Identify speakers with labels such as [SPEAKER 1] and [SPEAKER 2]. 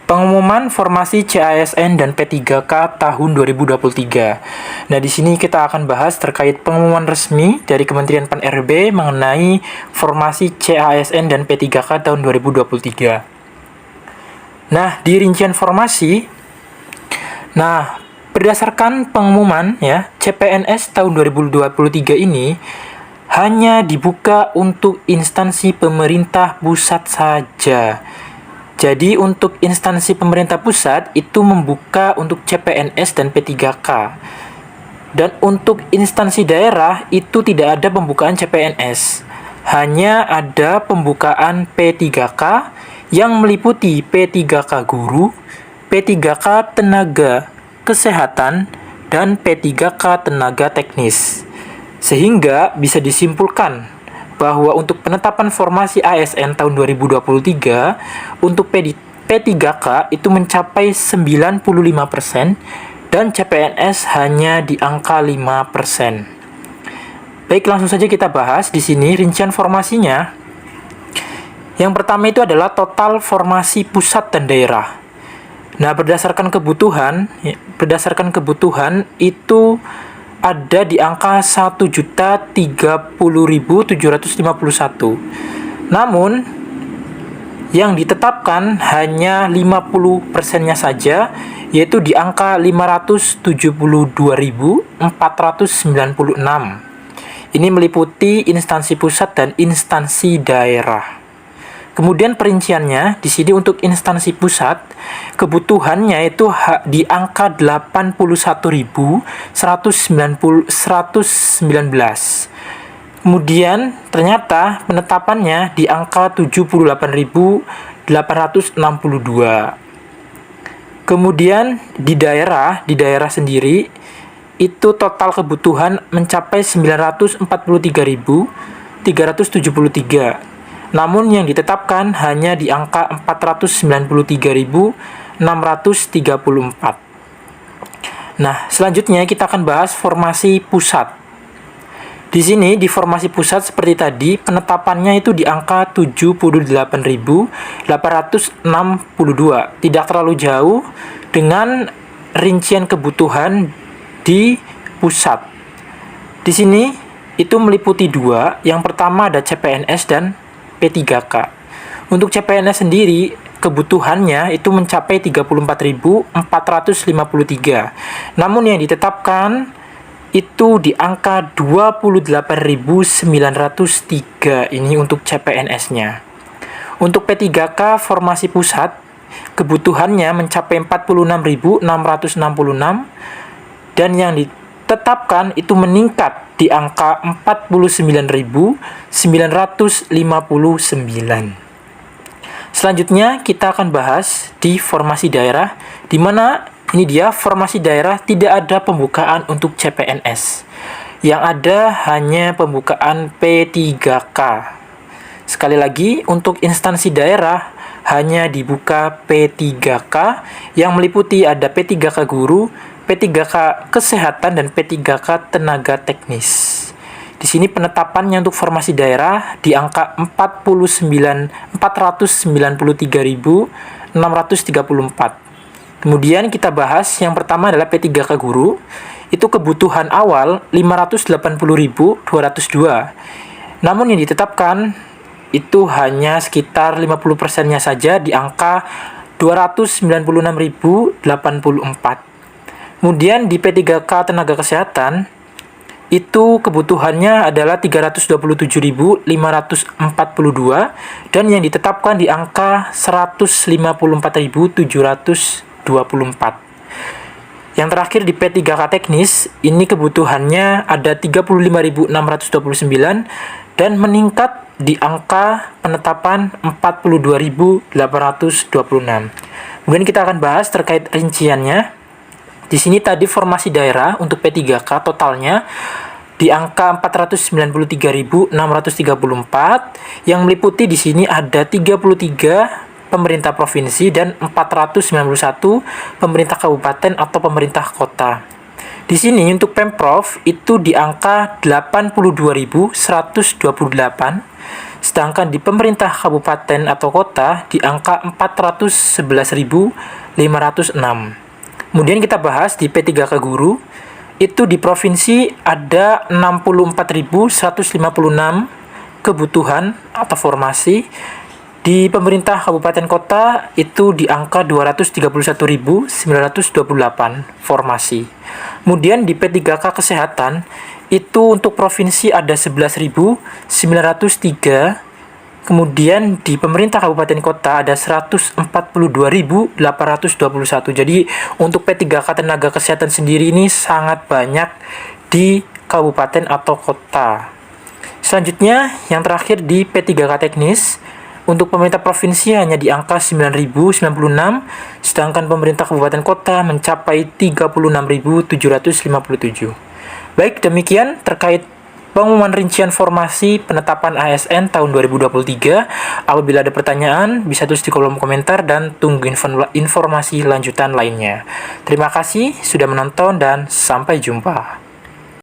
[SPEAKER 1] Pengumuman formasi CASN dan P3K tahun 2023. Nah, di sini kita akan bahas terkait pengumuman resmi dari Kementerian Pan-RB mengenai formasi CASN dan P3K tahun 2023. Nah, di rincian formasi, berdasarkan pengumuman CPNS tahun 2023 ini hanya dibuka untuk instansi pemerintah pusat saja. Jadi untuk instansi pemerintah pusat itu membuka untuk CPNS dan P3K. Dan untuk instansi daerah itu tidak ada pembukaan CPNS. Hanya ada pembukaan P3K yang meliputi P3K guru, P3K tenaga kesehatan, dan P3K tenaga teknis. Sehingga bisa disimpulkan bahwa untuk penetapan formasi ASN tahun 2023 untuk P3K itu mencapai 95% dan CPNS hanya di angka 5%. Baik, langsung saja kita bahas di sini rincian formasinya. Yang pertama itu adalah total formasi pusat dan daerah. Nah, berdasarkan kebutuhan itu ada di angka 1.030.751. Namun, yang ditetapkan hanya 50%-nya saja, yaitu di angka 572.496. Ini meliputi instansi pusat dan instansi daerah. Kemudian perinciannya, di sini untuk instansi pusat, kebutuhannya itu di angka 81.119. Kemudian ternyata penetapannya di angka 78.862. Kemudian di daerah sendiri, itu total kebutuhan mencapai 943.373. Namun yang ditetapkan hanya di angka 493.634. Nah, selanjutnya kita akan bahas formasi pusat. Di sini di formasi pusat seperti tadi, penetapannya itu di angka 78.862. Tidak terlalu jauh dengan rincian kebutuhan di pusat. Di sini itu meliputi dua. Yang pertama ada CPNS dan P3K. Untuk CPNS sendiri, kebutuhannya itu mencapai 34.453. Namun yang ditetapkan itu di angka 28.903. Ini untuk CPNS-nya. Untuk P3K formasi pusat, kebutuhannya mencapai 46.666. Dan yang ditetapkan itu meningkat di angka 49.959. Selanjutnya kita akan bahas di formasi daerah, di mana ini dia formasi daerah tidak ada pembukaan untuk CPNS. Yang ada hanya pembukaan P3K. Sekali lagi, untuk instansi daerah hanya dibuka P3K yang meliputi ada P3K guru, P3K kesehatan, dan P3K tenaga teknis. Di sini penetapannya untuk formasi daerah di angka 493.634. Kemudian kita bahas yang pertama adalah P3K guru. Itu kebutuhan awal 580.202. Namun yang ditetapkan itu hanya sekitar 50%-nya saja di angka 296.084. Kemudian di P3K tenaga kesehatan itu kebutuhannya adalah 327.542 dan yang ditetapkan di angka 154.724. Yang terakhir di P3K teknis, ini kebutuhannya ada 35.629 dan meningkat di angka penetapan 42.826. Kemudian kita akan bahas terkait rinciannya. Di sini tadi formasi daerah untuk P3K totalnya di angka 493.634 yang meliputi di sini ada 33 pemerintah provinsi dan 491 pemerintah kabupaten atau pemerintah kota. Di sini untuk Pemprov itu di angka 82.128, Sedangkan di pemerintah kabupaten atau kota di angka 411.506. Kemudian kita bahas di P3K guru, itu di provinsi ada 64.156 kebutuhan atau formasi. Di pemerintah kabupaten kota itu di angka 231.928 formasi. Kemudian di P3K kesehatan itu untuk provinsi ada 11.903. Kemudian di pemerintah kabupaten kota ada 142.821. Jadi untuk P3K tenaga kesehatan sendiri ini sangat banyak di kabupaten atau kota. Selanjutnya yang terakhir di P3K teknis. Untuk pemerintah provinsi hanya di angka 9.096, sedangkan pemerintah kabupaten kota mencapai 36.757. Baik, demikian terkait pengumuman rincian formasi penetapan ASN tahun 2023. Apabila ada pertanyaan, bisa tulis di kolom komentar dan tunggu informasi lanjutan lainnya. Terima kasih sudah menonton dan sampai jumpa.